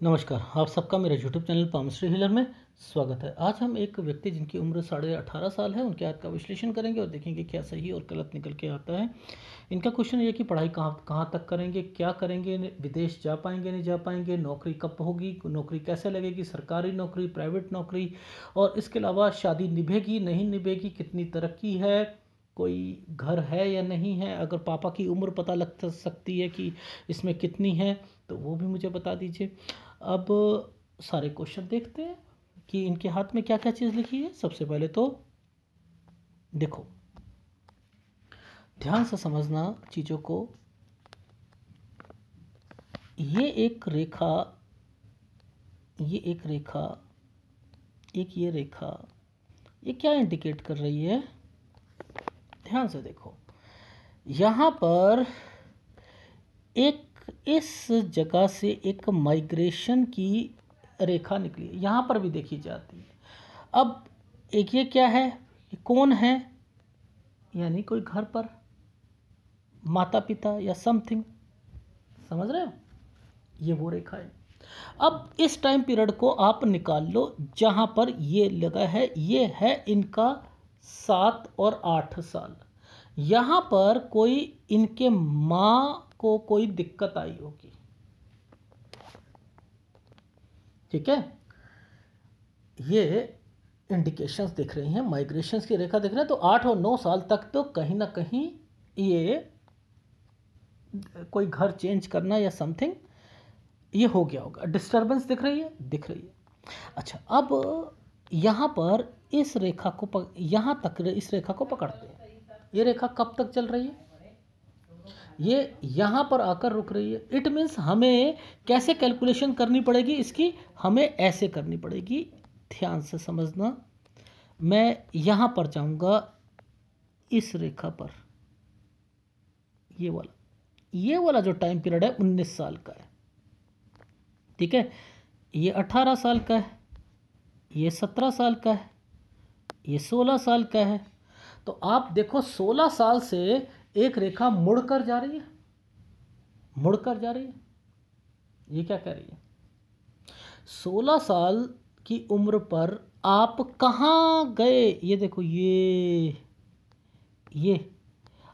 नमस्कार, आप सबका मेरे यूट्यूब चैनल पामश्री हीलर में स्वागत है। आज हम एक व्यक्ति जिनकी उम्र 18.5 साल है उनके हाथ का विश्लेषण करेंगे और देखेंगे क्या सही और गलत निकल के आता है। इनका क्वेश्चन ये कि पढ़ाई कहाँ कहाँ तक करेंगे, क्या करेंगे, विदेश जा पाएंगे नहीं जा पाएंगे, नौकरी कब होगी, नौकरी कैसे लगेगी, सरकारी नौकरी, प्राइवेट नौकरी, और इसके अलावा शादी निभेगी नहीं निभेगी, कितनी तरक्की है, कोई घर है या नहीं है, अगर पापा की उम्र पता लग सकती है कि इसमें कितनी है तो वो भी मुझे बता दीजिए। अब सारे क्वेश्चन देखते हैं कि इनके हाथ में क्या क्या चीज़ लिखी है। सबसे पहले तो देखो, ध्यान से समझना चीज़ों को। ये एक रेखा, ये एक रेखा, एक ये रेखा, ये क्या इंडिकेट कर रही है? ध्यान से देखो, यहाँ पर एक इस जगह से एक माइग्रेशन की रेखा निकली है, यहाँ पर भी देखी जाती है। अब एक ये क्या है, ये कौन है, यानी कोई घर पर माता पिता या समथिंग, समझ रहे हो? ये वो रेखा है। अब इस टाइम पीरियड को आप निकाल लो जहाँ पर ये लगा है, ये है इनका 7 और 8 साल। यहाँ पर कोई इनके माँ को कोई दिक्कत आई होगी, ठीक है। ये इंडिकेशंस दिख रही हैं, माइग्रेशंस की रेखा दिख रही है। तो 8 और 9 साल तक तो कहीं ना कहीं ये कोई घर चेंज करना या समथिंग ये हो गया होगा। डिस्टर्बेंस दिख रही है, दिख रही है। अच्छा, अब यहाँ पर इस रेखा को यहाँ तक इस रेखा को पकड़ते हैं। ये रेखा कब तक चल रही है? ये यहाँ पर आकर रुक रही है। इट मीन्स हमें कैसे कैलकुलेशन करनी पड़ेगी इसकी? हमें ऐसे करनी पड़ेगी। ध्यान से समझना, मैं यहाँ पर जाऊँगा इस रेखा पर, ये वाला जो टाइम पीरियड है 19 साल का है, ठीक है। ये 18 साल का है, ये 17 साल का है, ये 16 साल का है। तो आप देखो 16 साल से एक रेखा मुड़कर जा रही है, मुड़कर जा रही है। ये क्या कह रही है? 16 साल की उम्र पर आप कहाँ गए? ये देखो, ये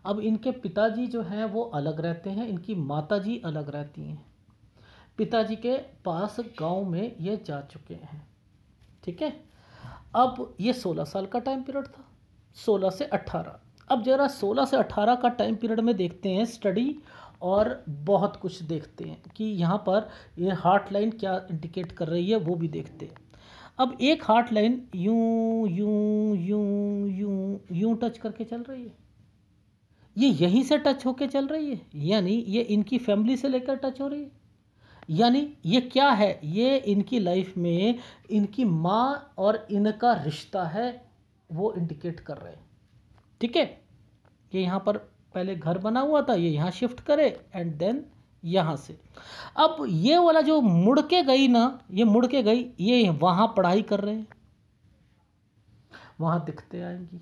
अब इनके पिताजी जो हैं वो अलग रहते हैं, इनकी माताजी अलग रहती हैं। पिताजी के पास गांव में ये जा चुके हैं, ठीक है। अब ये 16 साल का टाइम पीरियड था, 16 से 18। अब जरा 16 से 18 का टाइम पीरियड में देखते हैं स्टडी, और बहुत कुछ देखते हैं कि यहाँ पर ये हार्ट लाइन क्या इंडिकेट कर रही है वो भी देखते हैं। अब एक हार्ट लाइन यूं यूं यूं यूं यूं टच करके चल रही है, ये यहीं से टच होके चल रही है, यानी ये इनकी फैमिली से लेकर टच हो रही है। यानी ये क्या है? ये इनकी लाइफ में इनकी माँ और इनका रिश्ता है, वो इंडिकेट कर रहे हैं, ठीक है। ये यहाँ पर पहले घर बना हुआ था, ये यहाँ शिफ्ट करे एंड देन यहाँ से। अब ये वाला जो मुड़ के गई ना, ये मुड़ के गई, ये वहाँ पढ़ाई कर रहे हैं, वहाँ दिखते आएंगी।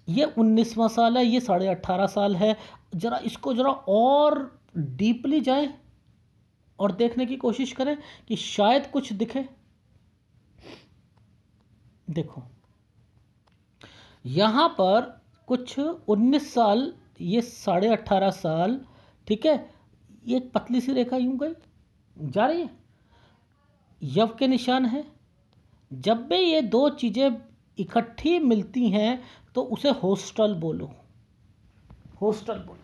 ये 19वां साल है, ये 18.5 साल है। जरा इसको जरा और डीपली जाए और देखने की कोशिश करें कि शायद कुछ दिखे। देखो यहाँ पर कुछ 19 साल, ये 18.5 साल, ठीक है। ये एक पतली सी रेखा यूं गई जा रही है, यव के निशान है। जब भी ये दो चीज़ें इकट्ठी मिलती हैं तो उसे हॉस्टल बोलो, हॉस्टल बोलो।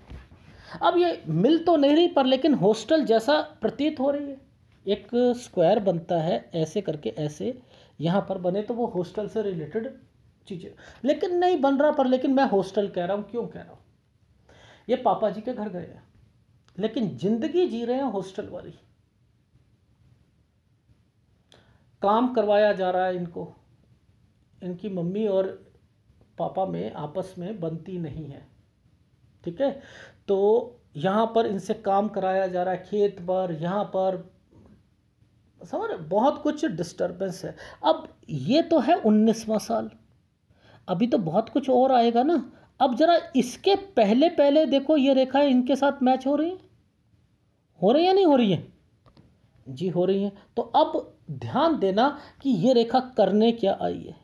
अब ये मिल तो नहीं रही पर लेकिन हॉस्टल जैसा प्रतीत हो रही है। एक स्क्वायर बनता है ऐसे करके, ऐसे यहाँ पर बने तो वो हॉस्टल से रिलेटेड चीज़ें, लेकिन नहीं बन रहा पर लेकिन मैं हॉस्टल कह रहा हूँ। क्यों कह रहा हूँ? ये पापा जी के घर गए हैं लेकिन जिंदगी जी रहे हैं हॉस्टल वाली। काम करवाया जा रहा है इनको, इनकी मम्मी और पापा में आपस में बनती नहीं है, ठीक है। तो यहाँ पर इनसे काम कराया जा रहा है, खेत पर, यहाँ पर, समझ, बहुत कुछ डिस्टर्बेंस है। अब ये तो है 19वां साल, अभी तो बहुत कुछ और आएगा ना। अब जरा इसके पहले पहले देखो, ये रेखा इनके साथ मैच हो रही है या नहीं हो रही है? जी हो रही हैं। तो अब ध्यान देना कि ये रेखा करने क्या आई है,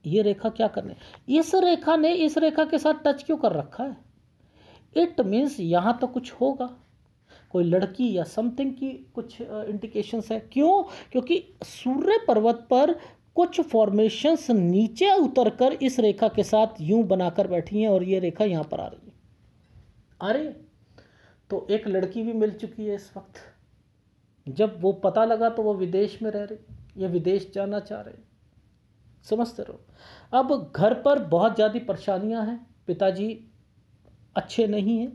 ये रेखा क्या करने, इस रेखा ने इस रेखा के साथ टच क्यों कर रखा है? इट मीन्स यहाँ तो कुछ होगा, कोई लड़की या समथिंग की कुछ इंडिकेशंस है। क्यों? क्योंकि सूर्य पर्वत पर कुछ फॉर्मेशंस नीचे उतरकर इस रेखा के साथ यूं बनाकर बैठी हैं और ये रेखा यहाँ पर आ रही है, आ रही है। तो एक लड़की भी मिल चुकी है इस वक्त। जब वो पता लगा तो वो विदेश में रह रही, ये विदेश जाना चाह रहे, समझते रहो। अब घर पर बहुत ज़्यादा परेशानियां हैं, पिताजी अच्छे नहीं हैं।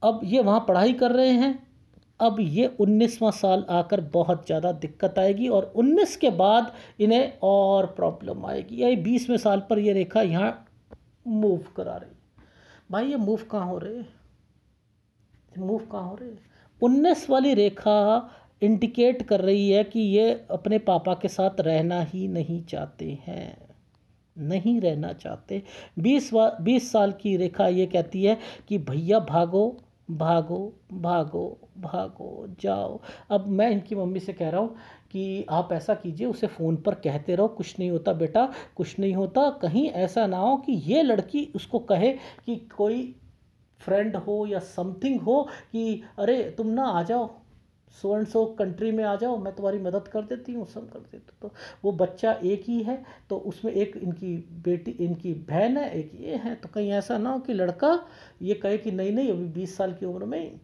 अब ये वहाँ पढ़ाई कर रहे हैं। अब ये 19वां साल आकर बहुत ज़्यादा दिक्कत आएगी और 19 के बाद इन्हें और प्रॉब्लम आएगी। ये 20वें साल पर ये रेखा यहाँ मूव करा रही है। भाई ये मूव कहाँ हो रहे, मूव कहाँ हो रहे? 19 वाली रेखा इंडिकेट कर रही है कि ये अपने पापा के साथ रहना ही नहीं चाहते हैं, नहीं रहना चाहते। 20 साल की रेखा ये कहती है कि भैया भागो भागो भागो भागो जाओ। अब मैं इनकी मम्मी से कह रहा हूँ कि आप ऐसा कीजिए, उसे फ़ोन पर कहते रहो कुछ नहीं होता बेटा, कुछ नहीं होता। कहीं ऐसा ना हो कि ये लड़की उसको कहे कि कोई फ्रेंड हो या समथिंग हो कि अरे तुम ना आ जाओ, सो एंड सो कंट्री में आ जाओ, मैं तुम्हारी मदद कर देती हूँ, सब कर देती हूँ। तो वो बच्चा एक ही है, तो उसमें एक इनकी बेटी, इनकी बहन है, एक ये है। तो कहीं ऐसा ना हो कि लड़का ये कहे कि नहीं नहीं अभी 20 साल की उम्र में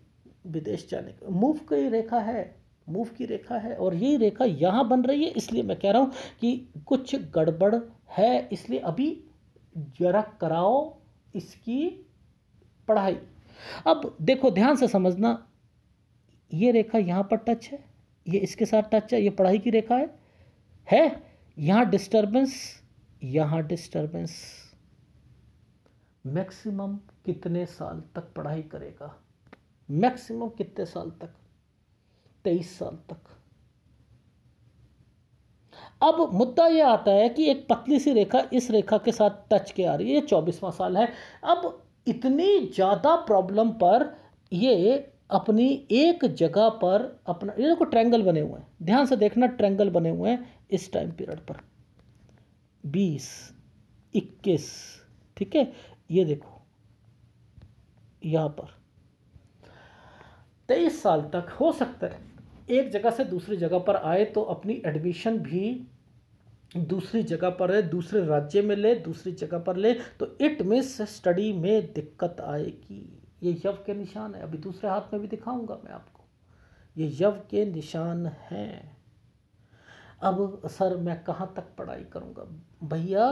विदेश जाने का। मूव की रेखा है, मूव की रेखा है और यही रेखा यहाँ बन रही है। इसलिए मैं कह रहा हूँ कि कुछ गड़बड़ है, इसलिए अभी जरा कराओ इसकी पढ़ाई। अब देखो ध्यान से समझना, ये रेखा यहाँ पर टच है, ये इसके साथ टच है, ये पढ़ाई की रेखा है। यहाँ डिस्टर्बेंस, यहाँ डिस्टर्बेंस। मैक्सिमम कितने साल तक पढ़ाई करेगा? मैक्सिमम कितने साल तक? 23 साल तक। अब मुद्दा यह आता है कि एक पतली सी रेखा इस रेखा के साथ टच के आ रही है, ये 24वां साल है। अब इतनी ज़्यादा प्रॉब्लम पर ये अपनी एक जगह पर अपना, ये देखो ट्रायंगल बने हुए हैं, ध्यान से देखना, ट्रायंगल बने हुए हैं इस टाइम पीरियड पर 20, 21, ठीक है। ये देखो यहाँ पर 23 साल तक हो सकता है एक जगह से दूसरी जगह पर आए तो अपनी एडमिशन भी दूसरी जगह पर है, दूसरे राज्य में ले, दूसरी जगह पर ले, तो इट मीन्स स्टडी में दिक्कत आएगी। ये यव के निशान है, अभी दूसरे हाथ में भी दिखाऊंगा मैं आपको, ये यव के निशान हैं। अब सर मैं कहाँ तक पढ़ाई करूँगा? भैया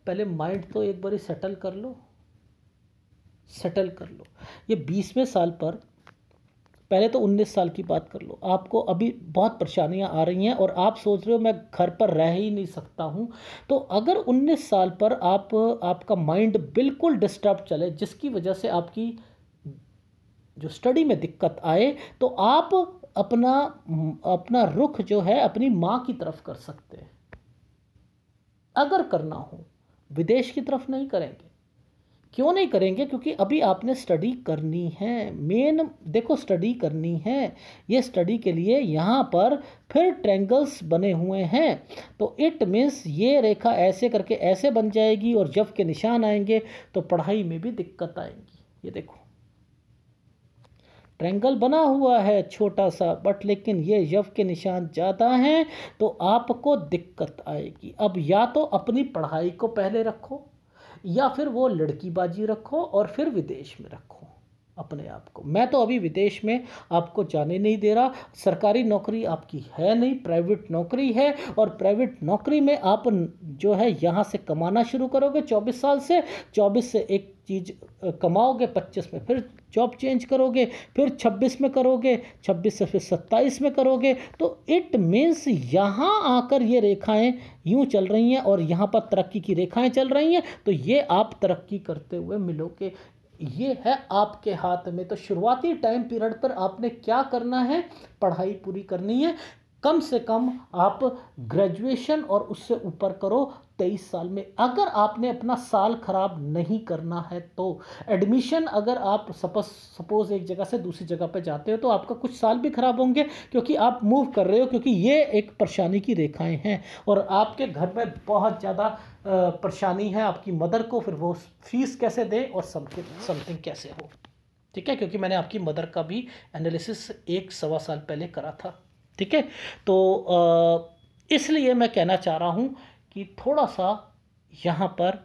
पहले माइंड तो एक बार सेटल कर लो, सेटल कर लो। ये 20वें साल पर, पहले तो 19 साल की बात कर लो, आपको अभी बहुत परेशानियां आ रही हैं और आप सोच रहे हो मैं घर पर रह ही नहीं सकता हूं। तो अगर 19 साल पर आपका माइंड बिल्कुल डिस्टर्ब चले, जिसकी वजह से आपकी जो स्टडी में दिक्कत आए, तो आप अपना रुख जो है अपनी माँ की तरफ कर सकते हैं। अगर करना हो, विदेश की तरफ नहीं करेंगे। क्यों नहीं करेंगे? क्योंकि अभी आपने स्टडी करनी है, मेन देखो स्टडी करनी है। ये स्टडी के लिए यहाँ पर फिर ट्रायंगल्स बने हुए हैं, तो इट मीन्स ये रेखा ऐसे करके ऐसे बन जाएगी और जब के निशान आएंगे तो पढ़ाई में भी दिक्कत आएगी। ये देखो ट्रायंगल बना हुआ है छोटा सा, बट लेकिन ये यव के निशान ज़्यादा हैं तो आपको दिक्कत आएगी। अब या तो अपनी पढ़ाई को पहले रखो, या फिर वो लड़कीबाजी रखो और फिर विदेश में रखो अपने आप को। मैं तो अभी विदेश में आपको जाने नहीं दे रहा। सरकारी नौकरी आपकी है नहीं, प्राइवेट नौकरी है, और प्राइवेट नौकरी में आप जो है यहाँ से कमाना शुरू करोगे 24 साल से, 24 से एक चीज़ कमाओगे, 25 में फिर जॉब चेंज करोगे, फिर 26 में करोगे, 26 से फिर 27 में करोगे। तो इट मीन्स यहाँ आकर ये रेखाएं यूँ चल रही हैं और यहाँ पर तरक्की की रेखाएं चल रही हैं, तो ये आप तरक्की करते हुए मिलोगे। ये है आपके हाथ में। तो शुरुआती टाइम पीरियड पर आपने क्या करना है? पढ़ाई पूरी करनी है। कम से कम आप ग्रेजुएशन और उससे ऊपर करो, 23 साल में अगर आपने अपना साल खराब नहीं करना है तो एडमिशन, अगर आप सपोज एक जगह से दूसरी जगह पे जाते हो तो आपका कुछ साल भी खराब होंगे क्योंकि आप मूव कर रहे हो, क्योंकि ये एक परेशानी की रेखाएं हैं और आपके घर में बहुत ज़्यादा परेशानी है आपकी मदर को, फिर वो फीस कैसे दें और समथिंग कैसे हो। ठीक है, क्योंकि मैंने आपकी मदर का भी एनालिसिस 1-1.25 साल पहले करा था। ठीक है, तो इसलिए मैं कहना चाह रहा हूँ कि थोड़ा सा यहाँ पर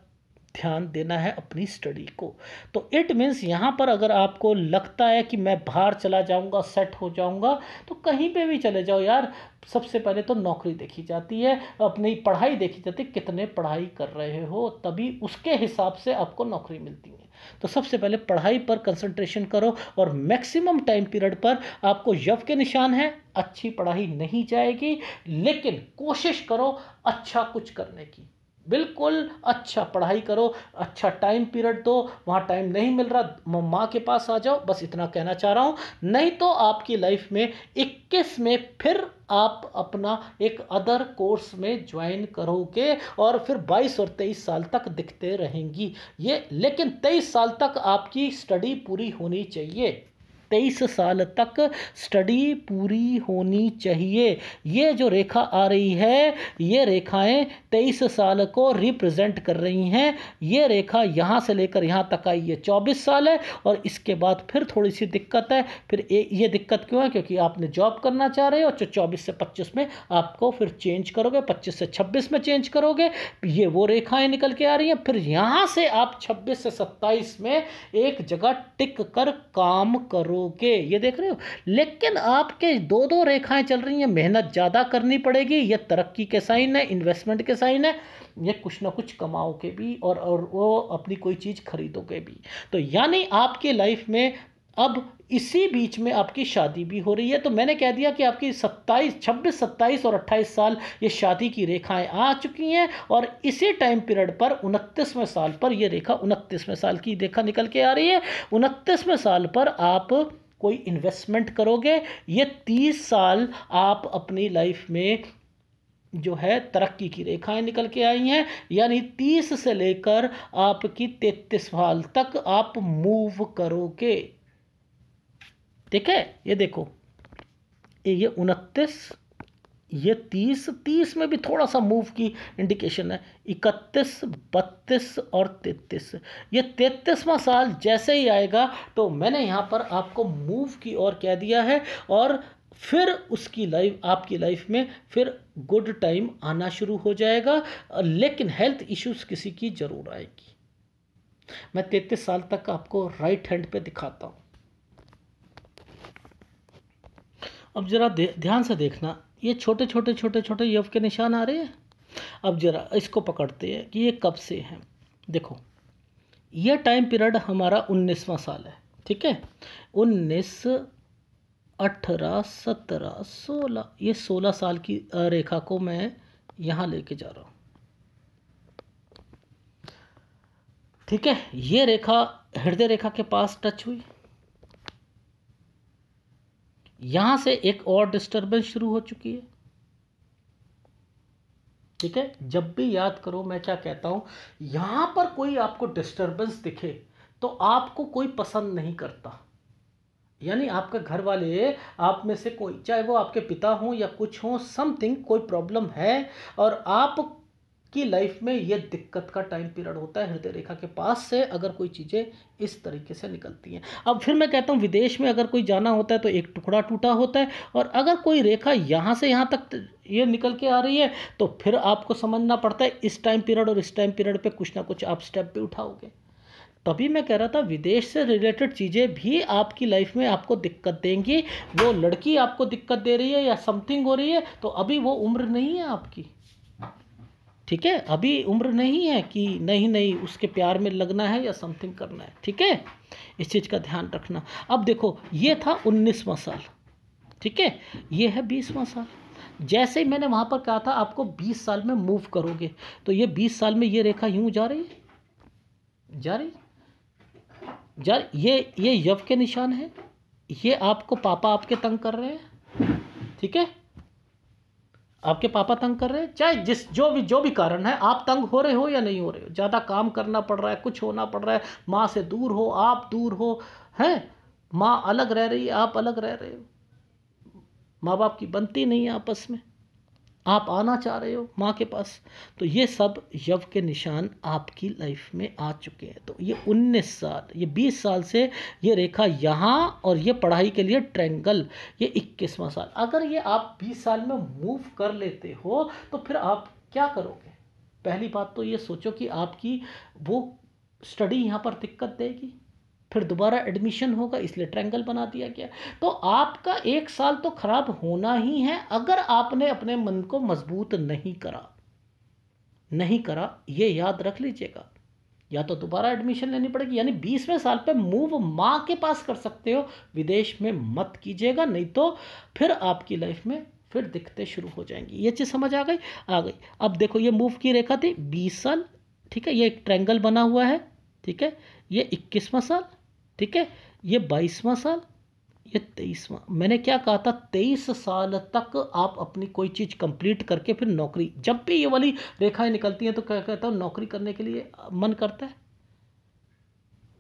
ध्यान देना है अपनी स्टडी को। तो इट मीन्स यहाँ पर अगर आपको लगता है कि मैं बाहर चला जाऊँगा, सेट हो जाऊँगा, तो कहीं पे भी चले जाओ यार। सबसे पहले तो नौकरी देखी जाती है, अपनी पढ़ाई देखी जाती है, कितने पढ़ाई कर रहे हो, तभी उसके हिसाब से आपको नौकरी मिलती है। तो सबसे पहले पढ़ाई पर कंसंट्रेशन करो और मैक्सिमम टाइम पीरियड पर आपको यव के निशान है, अच्छी पढ़ाई नहीं जाएगी, लेकिन कोशिश करो अच्छा कुछ करने की। बिल्कुल अच्छा पढ़ाई करो, अच्छा टाइम पीरियड दो, वहाँ टाइम नहीं मिल रहा माँ के पास आ जाओ, बस इतना कहना चाह रहा हूँ। नहीं तो आपकी लाइफ में 21 में फिर आप अपना एक अदर कोर्स में ज्वाइन करोगे और फिर 22 और 23 साल तक दिखते रहेंगी ये, लेकिन 23 साल तक आपकी स्टडी पूरी होनी चाहिए। 23 साल तक स्टडी पूरी होनी चाहिए। ये जो रेखा आ रही है, ये रेखाएं 23 साल को रिप्रेजेंट कर रही हैं। ये रेखा यहाँ से लेकर यहाँ तक आई, ये 24 साल है और इसके बाद फिर थोड़ी सी दिक्कत है। फिर ये दिक्कत क्यों है? क्योंकि आपने जॉब करना चाह रहे हो, 24 से 25 में आपको फिर चेंज करोगे, 25 से 26 में चेंज करोगे, ये वो रेखाएं निकल के आ रही हैं। फिर यहाँ से आप 26 से 27 में एक जगह टिक कर काम करो के, ये देख रहे हो। लेकिन आपके दो रेखाएं चल रही हैं, मेहनत ज़्यादा करनी पड़ेगी। ये तरक्की के साइन है, इन्वेस्टमेंट के साइन है, ये कुछ ना कुछ कमाओगे भी और वो अपनी कोई चीज़ खरीदोगे भी। तो यानी आपके लाइफ में अब इसी बीच में आपकी शादी भी हो रही है। तो मैंने कह दिया कि आपकी 26, 27 और 28 साल ये शादी की रेखाएं आ चुकी हैं और इसी टाइम पीरियड पर 29वें साल पर ये रेखा 29वें साल की रेखा निकल के आ रही है। 29वें साल पर आप कोई इन्वेस्टमेंट करोगे। ये 30 साल आप अपनी लाइफ में जो है तरक्की की रेखाएं निकल के आई हैं, यानी 30 से लेकर आपकी 33 साल तक आप मूव करोगे। ठीक है, ये देखो, ये 29, ये 30 में भी थोड़ा सा मूव की इंडिकेशन है। 31, 32 और 33, ये 33वां साल जैसे ही आएगा तो मैंने यहाँ पर आपको मूव की ओर कह दिया है और फिर आपकी लाइफ में फिर गुड टाइम आना शुरू हो जाएगा। लेकिन हेल्थ इश्यूज किसी की जरूर आएगी। मैं 33 साल तक आपको राइट हैंड पे दिखाता हूँ। अब जरा ध्यान से देखना, ये छोटे छोटे यव के निशान आ रहे हैं। अब जरा इसको पकड़ते हैं कि ये कब से हैं। देखो, ये टाइम पीरियड हमारा 19वां साल है। ठीक है, 19, 18, 17, 16, ये 16 साल की रेखा को मैं यहाँ लेके जा रहा हूँ। ठीक है, ये रेखा हृदय रेखा के पास टच हुई, यहां से एक और डिस्टरबेंस शुरू हो चुकी है। ठीक है, जब भी याद करो मैं क्या कहता हूं, यहां पर कोई आपको डिस्टरबेंस दिखे तो आपको कोई पसंद नहीं करता। यानी आपके घर वाले, आप में से कोई, चाहे वो आपके पिता हों या कुछ हों, समथिंग कोई प्रॉब्लम है और आप की लाइफ में ये दिक्कत का टाइम पीरियड होता है। हृदय रेखा के पास से अगर कोई चीज़ें इस तरीके से निकलती हैं। अब फिर मैं कहता हूँ, विदेश में अगर कोई जाना होता है तो एक टुकड़ा टूटा होता है, और अगर कोई रेखा यहाँ से यहाँ तक ये निकल के आ रही है तो फिर आपको समझना पड़ता है इस टाइम पीरियड और इस टाइम पीरियड पे कुछ ना कुछ आप स्टेप भी उठाओगे। तभी मैं कह रहा था विदेश से रिलेटेड चीज़ें भी आपकी लाइफ में आपको दिक्कत देंगी। वो लड़की आपको दिक्कत दे रही है या समथिंग हो रही है तो अभी वो उम्र नहीं है आपकी। ठीक है, अभी उम्र नहीं है कि नहीं उसके प्यार में लगना है या समथिंग करना है। ठीक है, इस चीज़ का ध्यान रखना। अब देखो, ये था 19वां साल। ठीक है, ये है 20वां साल। जैसे ही मैंने वहाँ पर कहा था आपको 20 साल में मूव करोगे, तो ये 20 साल में ये रेखा यूँ जा रही है, जा रही। ये यव के निशान है, ये आपको पापा आपके तंग कर रहे हैं। ठीक है, आपके पापा तंग कर रहे हैं, चाहे जो भी कारण है, आप तंग हो रहे हो या नहीं हो रहे हो, ज़्यादा काम करना पड़ रहा है, कुछ होना पड़ रहा है, माँ से दूर हो, आप दूर हो, हैं, माँ अलग रह रही है, आप अलग रह रहे हो, माँ बाप की बनती नहीं है आपस में, आप आना चाह रहे हो माँ के पास, तो ये सब यव के निशान आपकी लाइफ में आ चुके हैं। तो ये 19 साल, ये 20 साल से ये रेखा यहाँ, और ये पढ़ाई के लिए ट्रायंगल, ये 21वां साल। अगर ये आप 20 साल में मूव कर लेते हो तो फिर आप क्या करोगे? पहली बात तो ये सोचो कि आपकी वो स्टडी यहाँ पर दिक्कत देगी, फिर दोबारा एडमिशन होगा, इसलिए ट्रायंगल बना दिया गया। तो आपका 1 साल तो खराब होना ही है अगर आपने अपने मन को मजबूत नहीं करा, ये याद रख लीजिएगा। या तो दोबारा एडमिशन लेनी पड़ेगी, यानी 20वें साल पे मूव माँ के पास कर सकते हो, विदेश में मत कीजिएगा, नहीं तो फिर आपकी लाइफ में फिर दिक्कतें शुरू हो जाएंगी। ये चीज़ समझ आ गई? अब देखो, ये मूव की रेखा थी 20 साल, ठीक है, ये एक ट्रायंगल बना हुआ है, ठीक है, ये 21वां साल, ठीक है, ये 22वां साल, ये 23वां। मैंने क्या कहा था, 23 साल तक आप अपनी कोई चीज़ कंप्लीट करके फिर नौकरी, जब भी ये वाली रेखाएं निकलती हैं तो क्या कहता हूँ, नौकरी करने के लिए मन करता है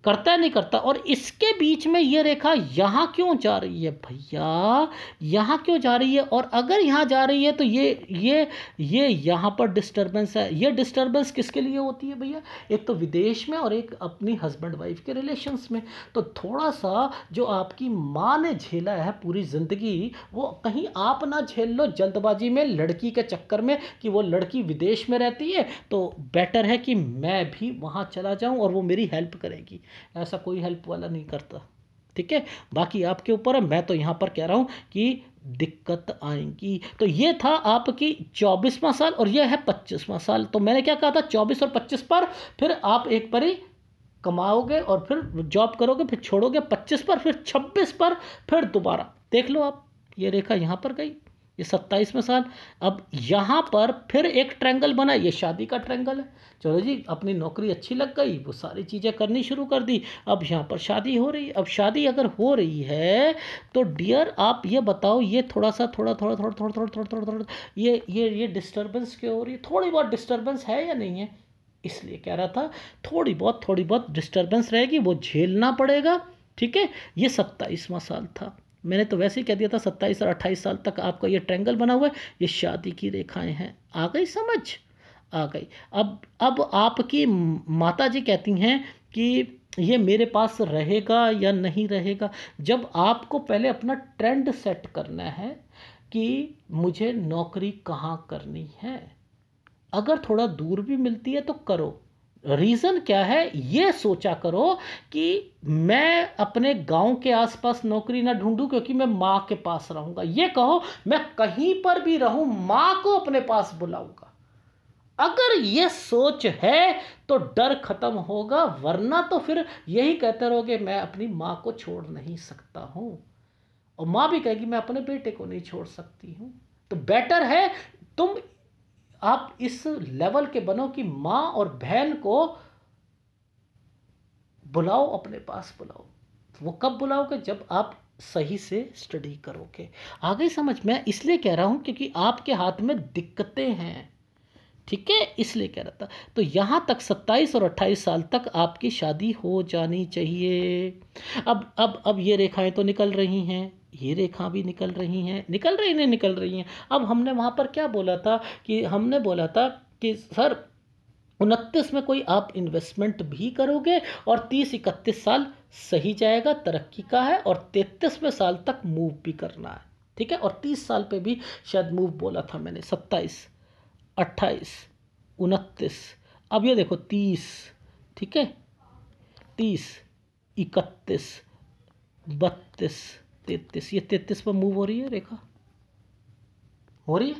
नहीं करता। और इसके बीच में ये रेखा यहाँ क्यों जा रही है भैया, यहाँ क्यों जा रही है? और अगर यहाँ जा रही है तो ये यहाँ पर डिस्टर्बेंस है। ये डिस्टर्बेंस किसके लिए होती है भैया? एक तो विदेश में और एक अपनी हस्बैंड वाइफ के रिलेशंस में। तो थोड़ा सा जो आपकी माँ ने झेला है पूरी ज़िंदगी, वो कहीं आप ना झेल लो जल्दबाजी में, लड़की के चक्कर में, कि वो लड़की विदेश में रहती है तो बेटर है कि मैं भी वहाँ चला जाऊँ और वो मेरी हेल्प करेगी। ऐसा कोई हेल्प वाला नहीं करता, ठीक है। बाकी आपके ऊपर है, मैं तो यहाँ पर कह रहा हूँ कि दिक्कत आएंगी। तो ये था आपकी 24वां साल और ये है 25वां साल। तो मैंने क्या कहा था, 24 और 25 पर फिर आप एक बारी कमाओगे और फिर जॉब करोगे, फिर छोड़ोगे 25 पर, फिर 26 पर फिर दोबारा। देख लो आप, ये रेखा यहाँ पर गई, ये 27वां साल। अब यहाँ पर फिर एक ट्रायंगल बना, ये शादी का ट्रायंगल है। चलो जी, अपनी नौकरी अच्छी लग गई, वो सारी चीज़ें करनी शुरू कर दी, अब यहाँ पर शादी हो रही है। अब शादी अगर हो रही है तो डियर आप ये बताओ, ये थोड़ा ये डिस्टर्बेंस क्यों हो रही है? थोड़ी बहुत डिस्टर्बेंस है या नहीं है? इसलिए कह रहा था थोड़ी बहुत डिस्टर्बेंस रहेगी, वो झेलना पड़ेगा, ठीक है। ये 27वां साल था, मैंने तो वैसे ही कह दिया था 27 और 28 साल तक आपका ये ट्रायंगल बना हुआ है, ये शादी की रेखाएं हैं। आ गई समझ? आ गई। अब आपकी माता जी कहती हैं कि ये मेरे पास रहेगा या नहीं रहेगा। जब आपको पहले अपना ट्रेंड सेट करना है कि मुझे नौकरी कहाँ करनी है, अगर थोड़ा दूर भी मिलती है तो करो। रीज़न क्या है, ये सोचा करो कि मैं अपने गांव के आसपास नौकरी ना ढूंढूं क्योंकि मैं माँ के पास रहूंगा। ये कहो मैं कहीं पर भी रहूं माँ को अपने पास बुलाऊंगा। अगर ये सोच है तो डर खत्म होगा, वरना तो फिर यही कहते रहोगे मैं अपनी माँ को छोड़ नहीं सकता हूं, और माँ भी कहेगी मैं अपने बेटे को नहीं छोड़ सकती हूं। तो बेटर है आप इस लेवल के बनो कि माँ और बहन को बुलाओ, अपने पास बुलाओ। वो कब बुलाओगे? जब आप सही से स्टडी करोगे। आ गई समझ? मैं इसलिए कह रहा हूं क्योंकि आपके हाथ में दिक्कतें हैं, ठीक है, इसलिए कह रहा था। तो यहाँ तक 27 और 28 साल तक आपकी शादी हो जानी चाहिए। अब ये रेखाएं तो निकल रही हैं, ये रेखा भी निकल रही हैं, निकल रही हैं। अब हमने वहाँ पर क्या बोला था कि हमने बोला था कि सर 29 में कोई आप इन्वेस्टमेंट भी करोगे और 30-31 साल सही जाएगा, तरक्की का है, और 33वें साल तक मूव भी करना है, ठीक है। और 30 साल पे भी शायद मूव बोला था मैंने, 27, 28, 29, अब ये देखो 30, ठीक है, 30, 31, 32, 33, ये 33 पर मूव हो रही है रेखा, हो रही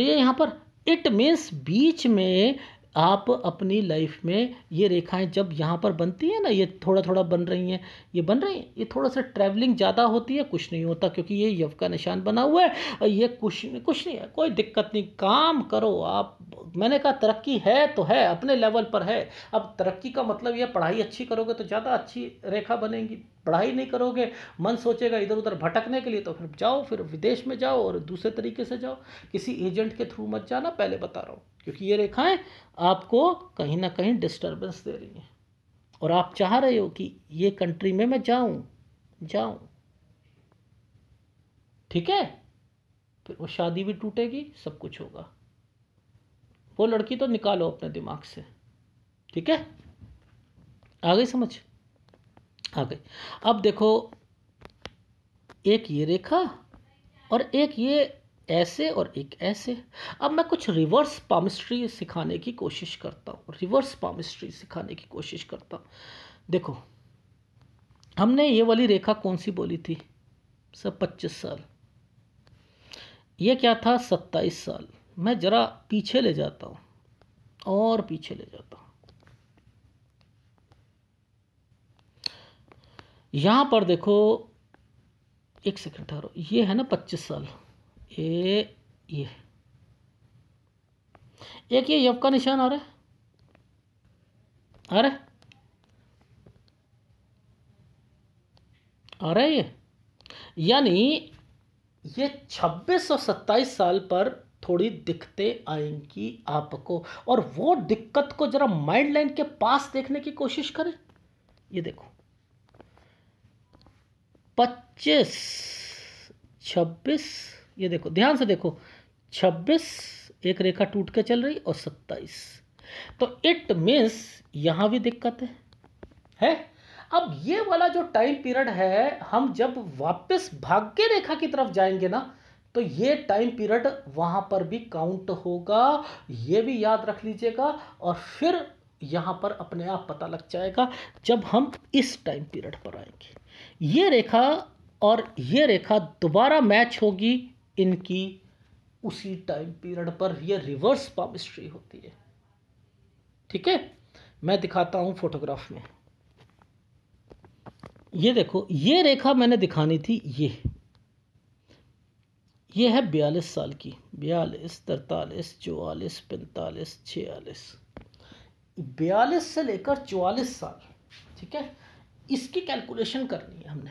है यहाँ पर। इट मीन्स बीच में आप अपनी लाइफ में ये रेखाएं जब यहाँ पर बनती हैं ना, ये थोड़ा थोड़ा बन रही हैं, ये बन रही हैं, ये थोड़ा सा ट्रैवलिंग ज़्यादा होती है, कुछ नहीं होता क्योंकि ये यव का निशान बना हुआ है, और ये कुछ नहीं है, कोई दिक्कत नहीं, काम करो आप, मैंने कहा तरक्की है तो है, अपने लेवल पर है। अब तरक्की का मतलब ये पढ़ाई अच्छी करोगे तो ज़्यादा अच्छी रेखा बनेगी, पढ़ाई नहीं करोगे, मन सोचेगा इधर उधर भटकने के लिए, तो फिर जाओ, फिर विदेश में जाओ और दूसरे तरीके से जाओ, किसी एजेंट के थ्रू मत जाना, पहले बता रहा हूँ, क्योंकि ये रेखाएं आपको कहीं ना कहीं डिस्टर्बेंस दे रही हैं और आप चाह रहे हो कि ये कंट्री में मैं जाऊं, ठीक है, फिर वो शादी भी टूटेगी, सब कुछ होगा। वो लड़की तो निकालो अपने दिमाग से, ठीक है, आ गई समझ, आ गई। अब देखो, एक ये रेखा और एक ये ऐसे और एक ऐसे। अब मैं कुछ रिवर्स पामिस्ट्री सिखाने की कोशिश करता हूँ, रिवर्स पामिस्ट्री सिखाने की कोशिश करता हूँ। देखो, हमने ये वाली रेखा कौन सी बोली थी, सब 25 साल, ये क्या था 27 साल। मैं ज़रा पीछे ले जाता हूँ और पीछे ले जाता हूँ। यहाँ पर देखो, एक सेकंड ठहरो, ये है ना 25 साल, ये एक ये यव का निशान आ रहा है, आ रहा है, आ रहा है ये, यानी ये 26 और 27 साल पर थोड़ी दिक्कतें आएंगी आपको, और वो दिक्कत को जरा माइंड लाइन के पास देखने की कोशिश करें। ये देखो 25, 26, ये देखो ध्यान से देखो, 26 एक रेखा टूट के चल रही और 27, तो इट मीन्स यहां भी दिक्कत है। अब ये वाला जो टाइम पीरियड है, हम जब वापस भाग्य रेखा की तरफ जाएंगे ना, तो ये टाइम पीरियड वहां पर भी काउंट होगा, ये भी याद रख लीजिएगा। और फिर यहां पर अपने आप पता लग जाएगा जब हम इस टाइम पीरियड पर आएंगे, ये रेखा और ये रेखा दोबारा मैच होगी इनकी उसी टाइम पीरियड पर। ये रिवर्स पामिस्ट्री होती है, ठीक है। मैं दिखाता हूं फोटोग्राफ में, ये देखो, ये रेखा मैंने दिखानी थी, ये है 42 साल की, 42, 43, 44, 45, 46, 42 से लेकर 44 साल, ठीक है। इसकी कैलकुलेशन करनी है हमने,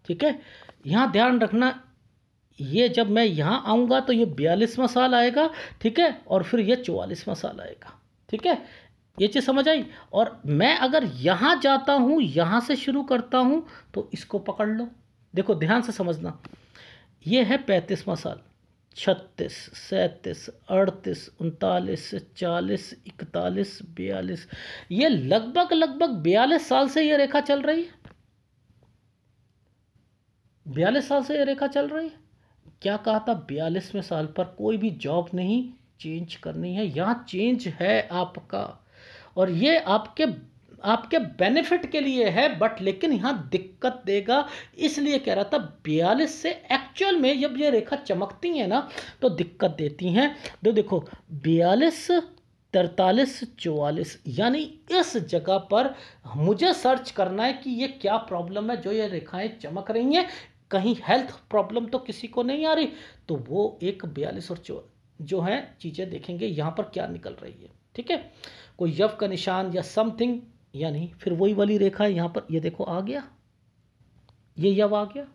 ठीक है। यहाँ ध्यान रखना, ये जब मैं यहाँ आऊँगा तो ये 42वां साल आएगा, ठीक है, और फिर ये 44वां साल आएगा, ठीक है। ये चीज़ समझ आई। और मैं अगर यहाँ जाता हूँ, यहाँ से शुरू करता हूँ, तो इसको पकड़ लो, देखो ध्यान से समझना, ये है 35वां साल, 36, 37, 38, 39, 40, 41, 42, ये लगभग 42 साल से ये रेखा चल रही है, 42 साल से ये रेखा चल रही है। क्या कहा था, 42वें साल पर कोई भी जॉब नहीं चेंज करनी है, यहाँ चेंज है आपका, और ये आपके बेनिफिट के लिए है, बट लेकिन यहाँ दिक्कत देगा। इसलिए कह रहा था 42 से एक्चुअल में जब ये रेखा चमकती है ना, तो दिक्कत देती हैं। तो देखो 42, 43, 44, यानी इस जगह पर मुझे सर्च करना है कि ये क्या प्रॉब्लम है जो ये रेखाएं चमक रही हैं। कहीं हेल्थ प्रॉब्लम तो किसी को नहीं आ रही, तो वो एक 42 और 44 जो है चीज़ें देखेंगे यहाँ पर क्या निकल रही है, ठीक है। कोई यव का निशान या समथिंग, यानी फिर वही वाली रेखा है यहाँ पर, ये देखो आ गया, ये यव आ गया।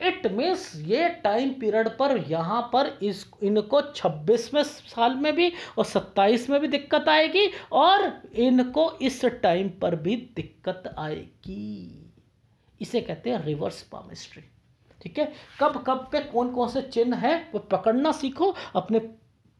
इट मीन्स ये टाइम पीरियड पर यहाँ पर इनको 26वें साल में भी और 27 में भी दिक्कत आएगी, और इनको इस टाइम पर भी दिक्कत आएगी। इसे कहते हैं रिवर्स पामिस्ट्री, ठीक है। कब कब पे कौन कौन से चिन्ह है वो पकड़ना सीखो, अपने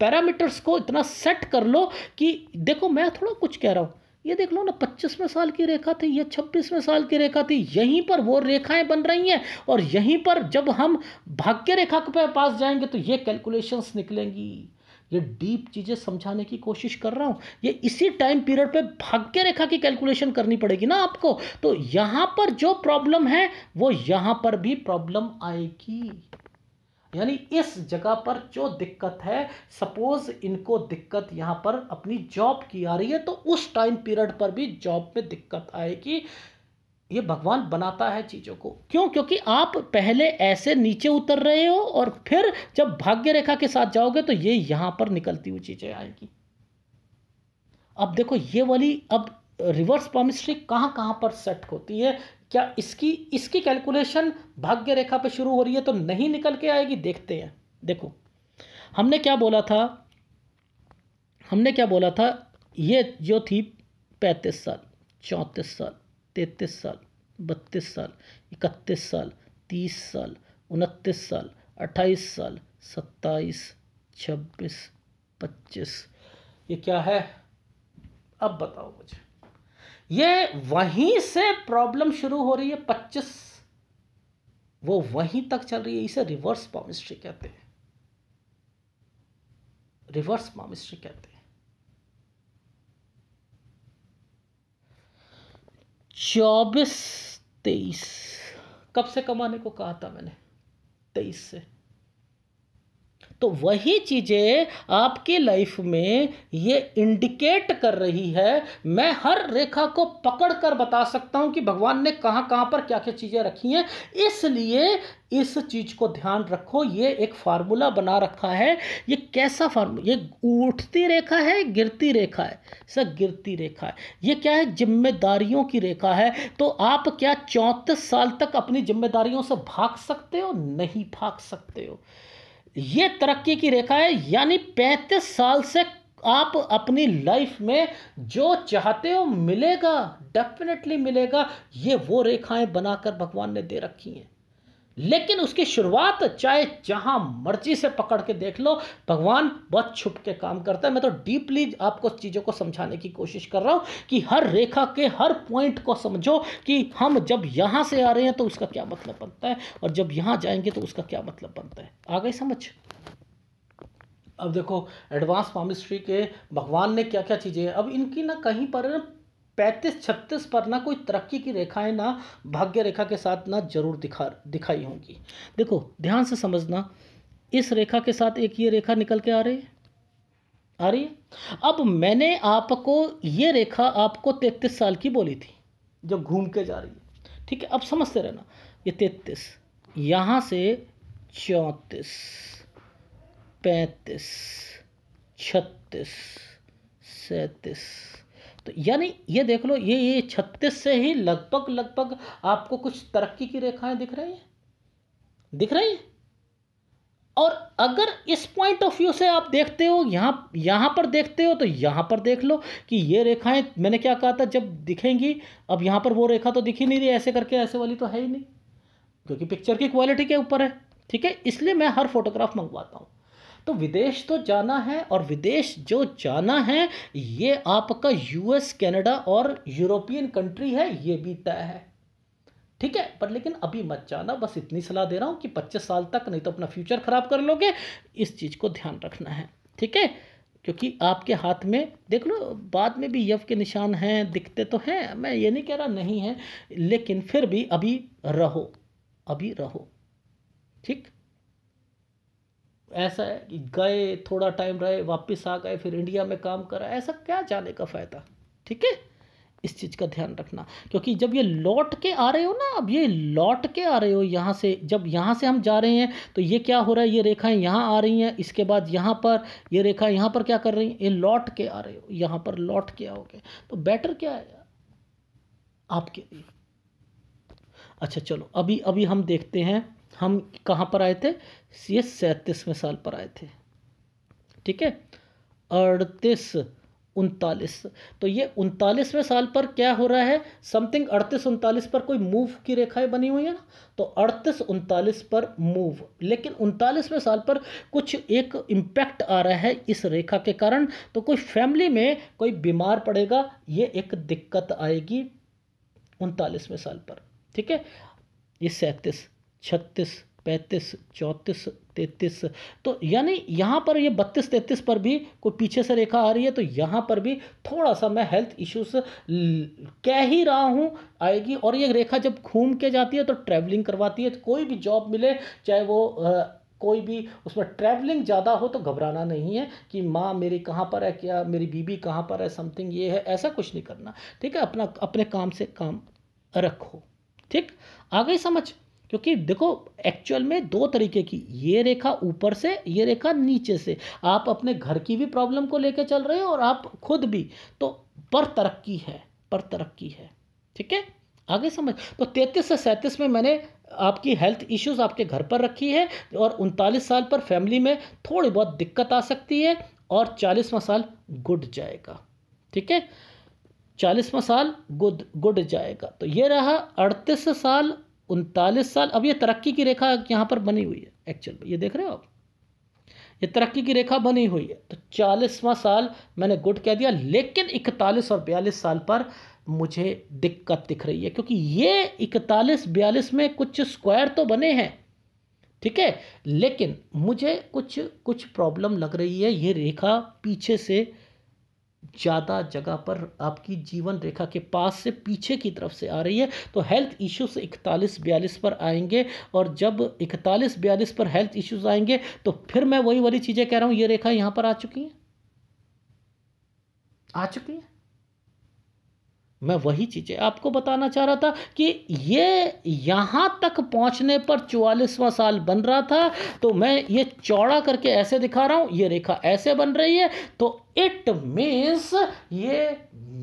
पैरामीटर्स को इतना सेट कर लो कि देखो, मैं थोड़ा कुछ कह रहा हूँ, ये देख लो ना, 25वें साल की रेखा थी, ये 26वें साल की रेखा थी, यहीं पर वो रेखाएं बन रही हैं, और यहीं पर जब हम भाग्य रेखा के पास जाएंगे तो ये कैलकुलेशंस निकलेंगी। ये डीप चीज़ें समझाने की कोशिश कर रहा हूँ, ये इसी टाइम पीरियड पे भाग्य रेखा की कैलकुलेशन करनी पड़ेगी ना आपको, तो यहाँ पर जो प्रॉब्लम है वो यहाँ पर भी प्रॉब्लम आएगी। यानी इस जगह पर जो दिक्कत है, सपोज इनको दिक्कत यहाँ पर अपनी जॉब की आ रही है, तो उस टाइम पीरियड पर भी जॉब में दिक्कत आएगी। ये भगवान बनाता है चीज़ों को, क्यों? क्योंकि आप पहले ऐसे नीचे उतर रहे हो, और फिर जब भाग्य रेखा के साथ जाओगे तो ये यहाँ पर निकलती हुई चीज़ें आएगी, अब देखो ये वाली, अब रिवर्स पामिस्ट्री कहाँ कहाँ पर सेट होती है, क्या इसकी इसकी कैलकुलेशन भाग्य रेखा पे शुरू हो रही है तो नहीं निकल के आएगी, देखते हैं। देखो हमने क्या बोला था, हमने क्या बोला था, ये जो थी 35 साल, 34 साल, 33 साल, 32 साल, 31 साल, 30 साल, 29 साल, 28 साल, 27, 26, 25, ये क्या है? अब बताओ मुझे, ये वहीं से प्रॉब्लम शुरू हो रही है, 25 वो वहीं तक चल रही है, इसे रिवर्स पामिस्ट्री कहते हैं, रिवर्स पामिस्ट्री कहते हैं। 24, 23 कब से कमाने को कहा था मैंने? 23 से। तो वही चीजें आपकी लाइफ में ये इंडिकेट कर रही है। मैं हर रेखा को पकड़ कर बता सकता हूं कि भगवान ने कहां कहां पर क्या क्या चीजें रखी हैं, इसलिए इस चीज को ध्यान रखो। ये एक फार्मूला बना रखा है। ये कैसा फार्मूला? ये उठती रेखा है, गिरती रेखा है, सर गिरती रेखा है। ये क्या है? जिम्मेदारियों की रेखा है। तो आप क्या 34 साल तक अपनी जिम्मेदारियों से भाग सकते हो? नहीं भाग सकते हो। ये तरक्की की रेखा है, यानी 35 साल से आप अपनी लाइफ में जो चाहते हो मिलेगा, डेफिनेटली मिलेगा। ये वो रेखाएं बनाकर भगवान ने दे रखी हैं। लेकिन उसकी शुरुआत चाहे जहां मर्जी से पकड़ के देख लो, भगवान बहुत छुप के काम करता है। मैं तो डीपली आपको चीज़ों को समझाने की कोशिश कर रहा हूं कि हर रेखा के हर पॉइंट को समझो कि हम जब यहां से आ रहे हैं तो उसका क्या मतलब बनता है, और जब यहां जाएंगे तो उसका क्या मतलब बनता है। आ गई समझ? अब देखो एडवांस पामिस्ट्री के भगवान ने क्या क्या चीज़ें, अब इनकी ना कहीं पर 35-36 पर ना कोई तरक्की की रेखाएं ना भाग्य रेखा के साथ ना जरूर दिखाई होंगी। देखो ध्यान से समझना, इस रेखा के साथ एक ये रेखा निकल के आ रही है, आ रही है। अब मैंने आपको ये रेखा आपको 33 साल की बोली थी जो घूम के जा रही है, ठीक है? अब समझते रहना, ये 33 यहाँ से 34, 35, 36, 37, तो यानी ये देख लो, ये 36 से ही लगभग लगभग आपको कुछ तरक्की की रेखाएं दिख रही हैं, दिख रही हैं। और अगर इस पॉइंट ऑफ व्यू से आप देखते हो, यहाँ पर देखते हो, तो यहाँ पर देख लो कि ये रेखाएं, मैंने क्या कहा था, जब दिखेंगी, अब यहाँ पर वो रेखा तो दिख ही नहीं रही, ऐसे करके ऐसे वाली तो है ही नहीं, क्योंकि पिक्चर की क्वालिटी के ऊपर है, ठीक है? इसलिए मैं हर फोटोग्राफ मंगवाता हूँ। तो विदेश तो जाना है, और विदेश जो जाना है ये आपका यूएस, कनाडा और यूरोपियन कंट्री है, ये भी तय है, ठीक है? पर लेकिन अभी मत जाना, बस इतनी सलाह दे रहा हूँ कि 25 साल तक, नहीं तो अपना फ्यूचर खराब कर लोगे। इस चीज़ को ध्यान रखना है, ठीक है? क्योंकि आपके हाथ में देख लो, बाद में भी यव के निशान हैं, दिखते तो हैं, मैं ये नहीं कह रहा नहीं है, लेकिन फिर भी अभी रहो, अभी रहो, ठीक? ऐसा है कि गए, थोड़ा टाइम रहे, वापस आ गए, फिर इंडिया में काम करा, ऐसा क्या जाने का फ़ायदा, ठीक है? इस चीज़ का ध्यान रखना, क्योंकि जब ये लौट के आ रहे हो ना, अब ये लौट के आ रहे हो यहाँ से, जब यहाँ से हम जा रहे हैं तो ये क्या हो रहा है, ये रेखाएं यहाँ आ रही हैं, इसके बाद यहाँ पर ये रेखा यहाँ पर क्या कर रही हैं, ये लौट के आ रहे हो, यहाँ पर लौट के आओगे, तो बेटर क्या है आपके लिए। अच्छा चलो, अभी अभी हम देखते हैं हम कहाँ पर आए थे। ये 37वें साल पर आए थे, ठीक है? 38, 39, तो ये 39वें साल पर क्या हो रहा है, समथिंग 38-39 पर कोई मूव की रेखाएं बनी हुई है ना, तो 38-39 पर मूव, लेकिन 39वें साल पर कुछ एक इम्पैक्ट आ रहा है इस रेखा के कारण, तो कोई फैमिली में कोई बीमार पड़ेगा, ये एक दिक्कत आएगी 39वें साल पर, ठीक है? ये 37, 36, 35, 34, 33, तो यानी यहाँ पर ये 32-33 पर भी कोई पीछे से रेखा आ रही है, तो यहाँ पर भी थोड़ा सा मैं हेल्थ इश्यूज कह ही रहा हूँ आएगी। और ये रेखा जब घूम के जाती है तो ट्रैवलिंग करवाती है, तो कोई भी जॉब मिले, चाहे वो कोई भी उसमें ट्रैवलिंग ज़्यादा हो, तो घबराना नहीं है कि माँ मेरी कहाँ पर है, क्या मेरी बीबी कहाँ पर है, समथिंग ये है, ऐसा कुछ नहीं करना, ठीक है? अपना अपने काम से काम रखो, ठीक? आ गई समझ? क्योंकि देखो एक्चुअल में दो तरीके की, ये रेखा ऊपर से, ये रेखा नीचे से, आप अपने घर की भी प्रॉब्लम को लेकर चल रहे हो और आप खुद भी, तो पर तरक्की है, पर तरक्की है। ठीक है, आगे समझ। तो 33 से 37 में मैंने आपकी हेल्थ इश्यूज आपके घर पर रखी है, और 39 साल पर फैमिली में थोड़ी बहुत दिक्कत आ सकती है, और 40वां साल गुड जाएगा। ठीक है, 40वां साल गुड गुड जाएगा। तो ये रहा 38 साल, 39 साल। अब ये तरक्की की रेखा यहाँ पर बनी हुई है एक्चुअल में, ये देख रहे हो आप, ये तरक्की की रेखा बनी हुई है। तो 40वां साल मैंने गुड कह दिया, लेकिन 41 और 42 साल पर मुझे दिक्कत दिख रही है, क्योंकि ये 41-42 में कुछ स्क्वायर तो बने हैं, ठीक है, लेकिन मुझे कुछ कुछ प्रॉब्लम लग रही है। ये रेखा पीछे से ज़्यादा जगह पर आपकी जीवन रेखा के पास से पीछे की तरफ से आ रही है। तो हेल्थ इश्यूज 41-42 पर आएंगे, और जब 41-42 पर हेल्थ इश्यूज आएंगे तो फिर मैं वही वाली चीज़ें कह रहा हूँ, ये रेखा यहाँ पर आ चुकी है, आ चुकी है। मैं वही चीज़ें आपको बताना चाह रहा था कि ये यहाँ तक पहुँचने पर 44वां साल बन रहा था, तो मैं ये चौड़ा करके ऐसे दिखा रहा हूँ, ये रेखा ऐसे बन रही है। तो इट मीन्स ये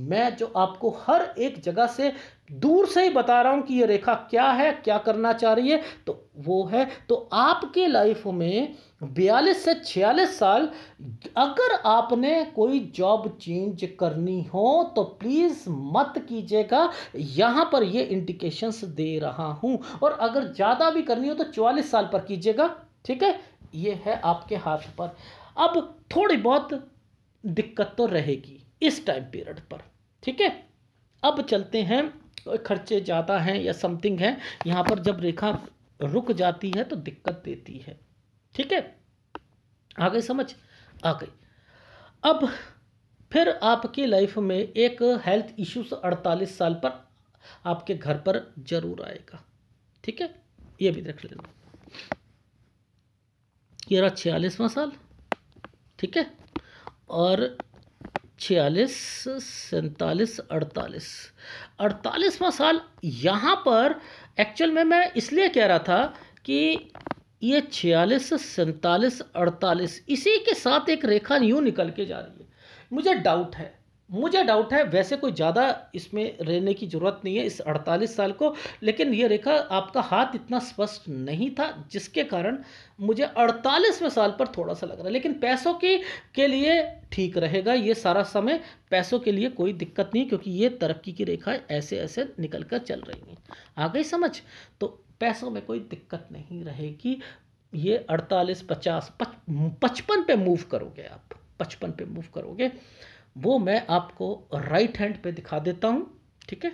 मैं जो आपको हर एक जगह से दूर से ही बता रहा हूँ कि ये रेखा क्या है, क्या करना चाह रही है, तो वो है। तो आपके लाइफ में 42 से 46 साल, अगर आपने कोई जॉब चेंज करनी हो तो प्लीज़ मत कीजिएगा, यहाँ पर ये इंडिकेशंस दे रहा हूँ। और अगर ज़्यादा भी करनी हो तो 44 साल पर कीजिएगा। ठीक है, ये है आपके हाथ पर। अब थोड़ी बहुत दिक्कत तो रहेगी इस टाइम पीरियड पर। ठीक है, अब चलते हैं, खर्चे ज़्यादा हैं या समथिंग है, यहाँ पर जब रेखा रुक जाती है तो दिक्कत देती है। ठीक है, आ गई समझ, आ गई। अब फिर आपकी लाइफ में एक हेल्थ इश्यूज 48 साल पर आपके घर पर जरूर आएगा। ठीक है, ये भी देख लेना। ये रहा 46वां साल, ठीक है, और 46, 47, 48वां साल यहाँ पर एक्चुअल में मैं इसलिए कह रहा था कि ये 46, 47, 48 इसी के साथ एक रेखा यूँ निकल के जा रही है। मुझे डाउट है, वैसे कोई ज़्यादा इसमें रहने की ज़रूरत नहीं है इस 48 साल को, लेकिन ये रेखा आपका हाथ इतना स्पष्ट नहीं था, जिसके कारण मुझे 48वें साल पर थोड़ा सा लग रहा है। लेकिन पैसों के लिए ठीक रहेगा ये सारा समय, पैसों के लिए कोई दिक्कत नहीं, क्योंकि ये तरक्की की रेखा ऐसे ऐसे निकल कर चल रही हैं। आ गई समझ, तो पैसों में कोई दिक्कत नहीं रहेगी। ये 48, 50, 55 पे मूव करोगे आप, 55 पे मूव करोगे, वो मैं आपको राइट हैंड पे दिखा देता हूँ। ठीक है,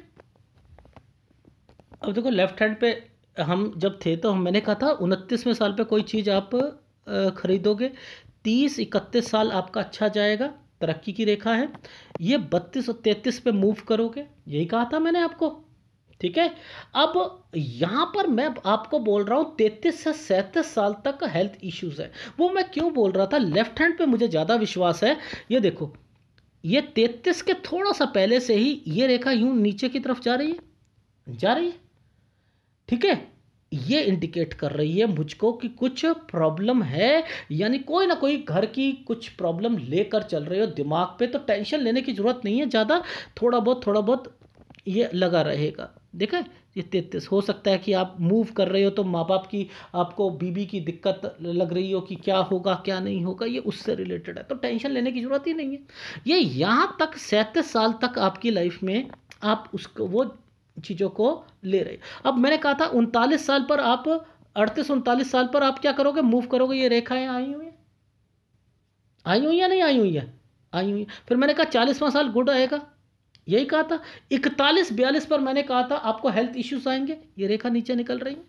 अब देखो लेफ्ट हैंड पे हम जब थे तो मैंने कहा था 29वें साल पे कोई चीज़ आप खरीदोगे, 30-31 साल आपका अच्छा जाएगा, तरक्की की रेखा है। ये 32 और 33 पे मूव करोगे, यही कहा था मैंने आपको। ठीक है, अब यहाँ पर मैं आपको बोल रहा हूँ 33 से 37 साल तक हेल्थ इश्यूज है। वो मैं क्यों बोल रहा था, लेफ्ट हैंड पे मुझे ज़्यादा विश्वास है। ये देखो, ये 33 के थोड़ा सा पहले से ही ये रेखा यूं नीचे की तरफ जा रही है। ठीक है, ये इंडिकेट कर रही है मुझको कि कुछ प्रॉब्लम है, यानी कोई ना कोई घर की कुछ प्रॉब्लम लेकर चल रहे हो दिमाग पे। तो टेंशन लेने की ज़रूरत नहीं है ज़्यादा, थोड़ा बहुत ये लगा रहेगा। देखा, ये 33 हो सकता है कि आप मूव कर रहे हो तो माँ बाप की, आपको बीबी की दिक्कत लग रही हो कि क्या होगा क्या नहीं होगा, ये उससे रिलेटेड है, तो टेंशन लेने की ज़रूरत ही नहीं है। ये यहाँ तक 37 साल तक आपकी लाइफ में आप उसको वो चीज़ों को ले रहे। अब मैंने कहा था 39 साल पर आप, 38-39 साल पर आप क्या करोगे, मूव करोगे। ये रेखाएं आई हुई या नहीं आई हुई है, आई हुई। फिर मैंने कहा 40वां साल गुड आएगा, यही कहा था। 41-42 पर मैंने कहा था आपको हेल्थ इश्यूज आएंगे, ये रेखा नीचे निकल रही है,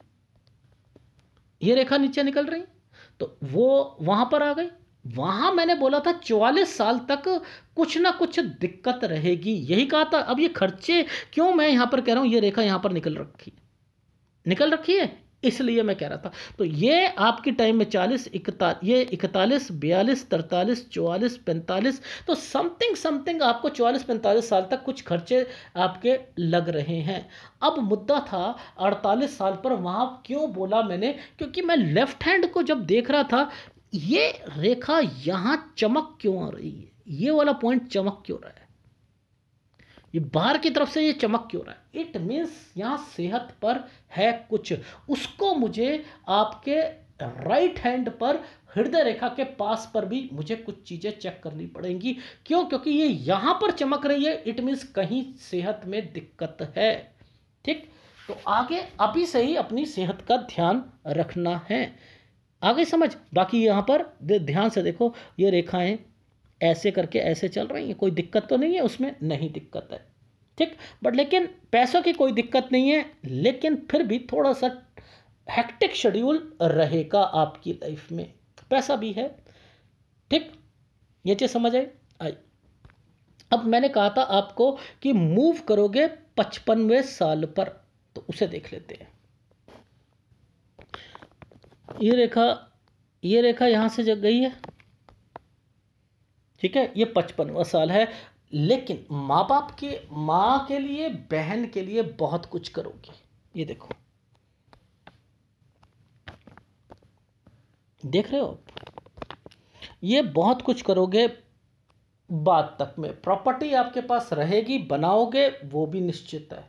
ये रेखा नीचे निकल रही है, तो वो वहां पर आ गई। वहां मैंने बोला था 44 साल तक कुछ ना कुछ दिक्कत रहेगी, यही कहा था। अब ये खर्चे क्यों मैं यहां पर कह रहा हूं, ये रेखा यहां पर निकल रखी है, इसलिए मैं कह रहा था। तो ये आपकी टाइम में 40 ये 41 42 43 44 45, तो समथिंग समथिंग आपको 44-45 साल तक कुछ खर्चे आपके लग रहे हैं। अब मुद्दा था 48 साल पर, वहाँ क्यों बोला मैंने, क्योंकि मैं लेफ्ट हैंड को जब देख रहा था, ये रेखा यहाँ चमक क्यों आ रही है, ये वाला पॉइंट चमक क्यों रहा है, ये बाहर की तरफ से ये चमक क्यों रहा है, इट मीन्स यहाँ सेहत पर है कुछ। उसको मुझे आपके राइट हैंड पर हृदय रेखा के पास पर भी मुझे कुछ चीज़ें चेक करनी पड़ेंगी। क्यों? क्योंकि ये यहाँ पर चमक रही है, इट मीन्स कहीं सेहत में दिक्कत है। ठीक, तो आगे अभी से ही अपनी सेहत का ध्यान रखना है। आगे समझ, बाकी यहाँ पर ध्यान से देखो, ये रेखाएं ऐसे करके ऐसे चल रही हैं, कोई दिक्कत तो नहीं है उसमें, नहीं दिक्कत है। ठीक, बट लेकिन पैसों की कोई दिक्कत नहीं है, लेकिन फिर भी थोड़ा सा हेक्टिक शेड्यूल रहेगा आपकी लाइफ में, पैसा भी है। ठीक, ये चीज़ समझ आई। अब मैंने कहा था आपको कि मूव करोगे 55वें साल पर, तो उसे देख लेते हैं। ये रेखा यहाँ से जग गई है, ठीक है, ये 55वां साल है। लेकिन माँ बाप के, माँ के लिए, बहन के लिए बहुत कुछ करोगे। ये देखो, देख रहे हो, ये बहुत कुछ करोगे बाद तक में। प्रॉपर्टी आपके पास रहेगी, बनाओगे, वो भी निश्चित है।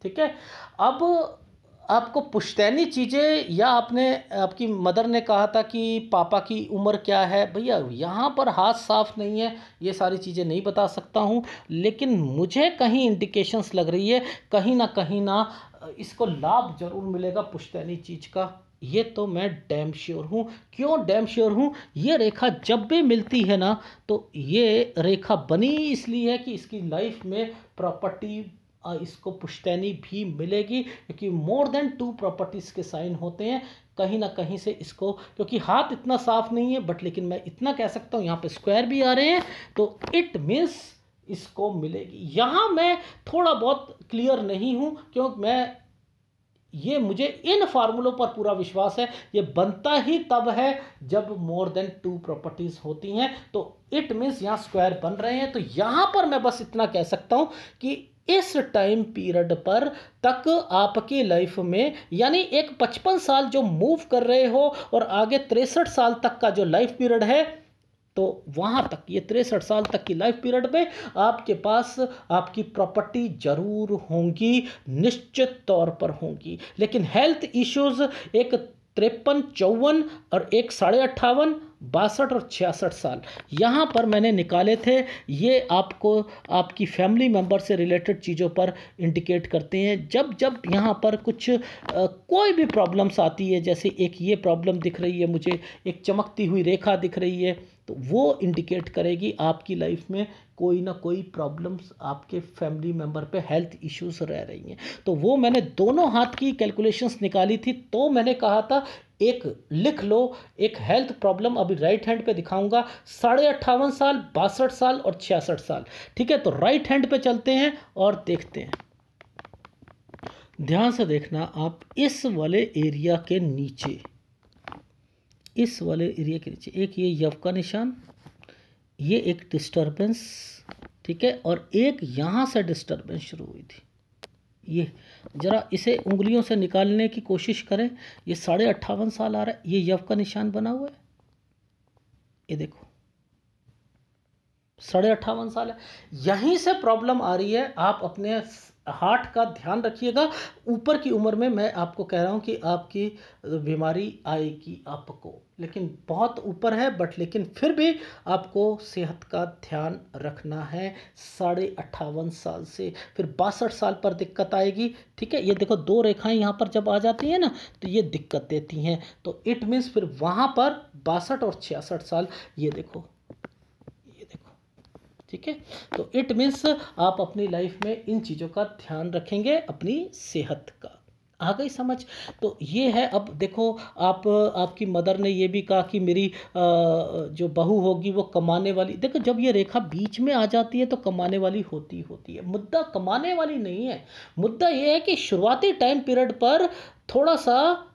ठीक है, अब आपको पुश्तैनी चीज़ें, या आपकी मदर ने कहा था कि पापा की उम्र क्या है, भैया यहाँ पर हाथ साफ नहीं है, ये सारी चीज़ें नहीं बता सकता हूँ, लेकिन मुझे कहीं इंडिकेशंस लग रही है, कहीं ना इसको लाभ जरूर मिलेगा पुश्तैनी चीज़ का। ये तो मैं डैम श्योर हूँ। क्यों डैम श्योर हूँ? ये रेखा जब भी मिलती है ना, तो ये रेखा बनी इसलिए है कि इसकी लाइफ में प्रॉपर्टी, इसको पुश्तैनी भी मिलेगी, क्योंकि मोर देन 2 प्रॉपर्टीज़ के साइन होते हैं। कहीं ना कहीं से इसको, क्योंकि हाथ इतना साफ नहीं है, बट लेकिन मैं इतना कह सकता हूँ, यहाँ पे स्क्वायर भी आ रहे हैं, तो इट मीन्स इसको मिलेगी। यहाँ मैं थोड़ा बहुत क्लियर नहीं हूँ, क्योंकि मुझे इन फार्मूलों पर पूरा विश्वास है। ये बनता ही तब है जब मोर देन 2 प्रॉपर्टीज होती हैं, तो इट मीन्स यहाँ स्क्वायर बन रहे हैं। तो यहाँ पर मैं बस इतना कह सकता हूँ कि इस टाइम पीरियड पर तक आपकी लाइफ में, यानी एक 55 साल जो मूव कर रहे हो और आगे 63 साल तक का जो लाइफ पीरियड है, तो वहाँ तक, ये 63 साल तक की लाइफ पीरियड में आपके पास आपकी प्रॉपर्टी जरूर होंगी, निश्चित तौर पर होंगी। लेकिन हेल्थ इश्यूज एक 53, 54 और एक 58, 62 और 66 साल यहाँ पर मैंने निकाले थे। ये आपको आपकी फैमिली मेंबर से रिलेटेड चीज़ों पर इंडिकेट करते हैं। जब जब यहाँ पर कुछ कोई भी प्रॉब्लम्स आती है, जैसे एक ये प्रॉब्लम दिख रही है मुझे, एक चमकती हुई रेखा दिख रही है, तो वो इंडिकेट करेगी आपकी लाइफ में कोई ना कोई प्रॉब्लम्स, आपके फैमिली मेंबर पे हेल्थ इश्यूज रह रही हैं। तो वो मैंने दोनों हाथ की कैलकुलेशंस निकाली थी, तो मैंने कहा था एक लिख लो, एक हेल्थ प्रॉब्लम अभी राइट हैंड पे दिखाऊंगा, 58.5 साल, 62 साल और 66 साल। ठीक है, तो राइट हैंड पे चलते हैं और देखते हैं। ध्यान से देखना आप, इस वाले एरिया के नीचे, इस वाले एरिया के नीचे एक ये यव का निशान, ये एक डिस्टर्बेंस, ठीक है, और एक यहाँ से डिस्टर्बेंस शुरू हुई थी। ये जरा इसे उंगलियों से निकालने की कोशिश करें। ये 58.5 साल आ रहा है, ये यव का निशान बना हुआ है, ये देखो 58.5 साल है। यहीं से प्रॉब्लम आ रही है। आप अपने हार्ट का ध्यान रखिएगा। ऊपर की उम्र में मैं आपको कह रहा हूँ कि आपकी बीमारी आएगी आपको, लेकिन बहुत ऊपर है, बट लेकिन फिर भी आपको सेहत का ध्यान रखना है। 58.5 साल से फिर 62 साल पर दिक्कत आएगी। ठीक है, ये देखो 2 रेखाएं यहाँ पर जब आ जाती हैं ना, तो ये दिक्कत देती हैं। तो इट मीन्स फिर वहाँ पर 62 और 66 साल, ये देखो, ठीक है। तो इट मीन्स आप अपनी लाइफ में इन चीज़ों का ध्यान रखेंगे, अपनी सेहत का। आ गई समझ? तो ये है। अब देखो, आपकी मदर ने ये भी कहा कि मेरी जो बहू होगी वो कमाने वाली। देखो, जब ये रेखा बीच में आ जाती है तो कमाने वाली होती है। मुद्दा कमाने वाली नहीं है, मुद्दा ये है कि शुरुआती टाइम पीरियड पर थोड़ा सा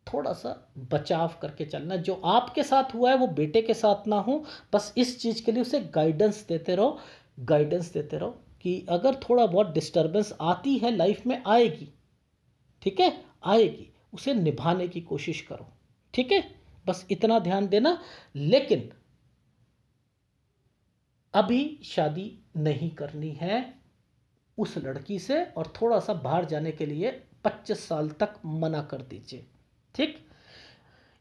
थोड़ा सा बचाव करके चलना। जो आपके साथ हुआ है वो बेटे के साथ ना हो, बस इस चीज़ के लिए उसे गाइडेंस देते रहो, गाइडेंस देते रहो कि अगर थोड़ा बहुत डिस्टर्बेंस आती है लाइफ में, आएगी, ठीक है, आएगी, उसे निभाने की कोशिश करो, ठीक है, बस इतना ध्यान देना। लेकिन अभी शादी नहीं करनी है उस लड़की से, और थोड़ा सा बाहर जाने के लिए 25 साल तक मना कर दीजिए, ठीक।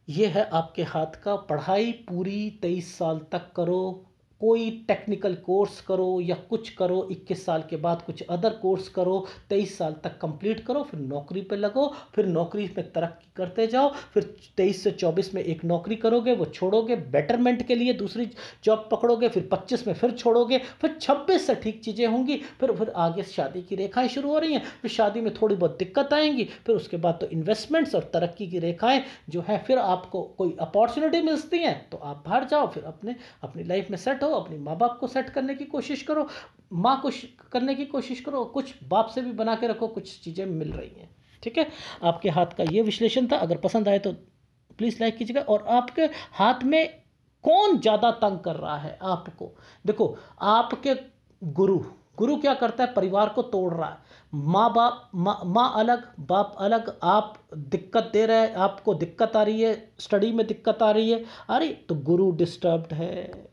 ये है आपके हाथ का। पढ़ाई पूरी 23 साल तक करो, कोई टेक्निकल कोर्स करो या कुछ करो, 21 साल के बाद कुछ अदर कोर्स करो, 23 साल तक कंप्लीट करो, फिर नौकरी पे लगो, फिर नौकरी में तरक्की करते जाओ, फिर 23 से 24 में एक नौकरी करोगे, वो छोड़ोगे, बेटरमेंट के लिए दूसरी जॉब पकड़ोगे, फिर 25 में फिर छोड़ोगे, फिर 26 से ठीक चीज़ें होंगी, फिर आगे शादी की रेखाएं शुरू हो रही हैं, फिर शादी में थोड़ी बहुत दिक्कत आएंगी, फिर उसके बाद तो इन्वेस्टमेंट्स और तरक्की की रेखाएं जो हैं, फिर आपको कोई अपॉर्चुनिटी मिलती हैं तो आप बाहर जाओ, फिर अपनी लाइफ में सेट हो, अपनी माँ बाप को सेट करने की कोशिश करो, माँ को करने की कोशिश करो, कुछ बाप से भी बना के रखो, कुछ चीज़ें मिल रही हैं, ठीक है। आपके हाथ का ये विश्लेषण था। अगर पसंद आए तो प्लीज़ लाइक कीजिएगा। और आपके हाथ में कौन ज़्यादा तंग कर रहा है आपको, देखो आपके गुरु गुरु क्या करता है, परिवार को तोड़ रहा है, माँ बाप, माँ अलग बाप अलग, आप दिक्कत दे रहे हैं, आपको दिक्कत आ रही है, स्टडी में दिक्कत आ रही है, अरे तो गुरु डिस्टर्ब्ड है,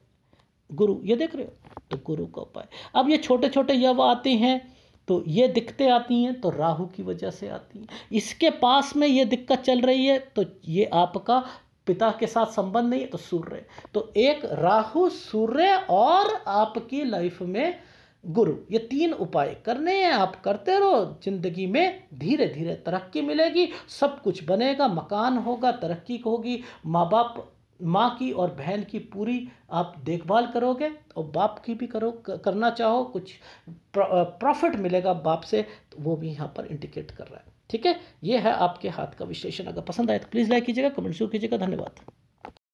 गुरु, ये देख रहे हो, तो गुरु का उपाय। अब ये छोटे छोटे यव आते हैं तो ये दिक्कतें आती हैं तो राहु की वजह से आती हैं। इसके पास में ये दिक्कत चल रही है तो ये आपका पिता के साथ संबंध नहीं है, तो सूर्य, तो एक राहु, सूर्य और आपकी लाइफ में गुरु, ये 3 उपाय करने हैं, आप करते रहो, जिंदगी में धीरे धीरे तरक्की मिलेगी, सब कुछ बनेगा, मकान होगा, तरक्की होगी, माँ बाप, माँ की और बहन की पूरी आप देखभाल करोगे, और बाप की भी करना चाहो, कुछ प्रॉफिट मिलेगा बाप से, तो वो भी यहाँ पर इंडिकेट कर रहा है, ठीक है। ये है आपके हाथ का विश्लेषण। अगर पसंद आए तो प्लीज़ लाइक कीजिएगा, कमेंट जरूर कीजिएगा। धन्यवाद।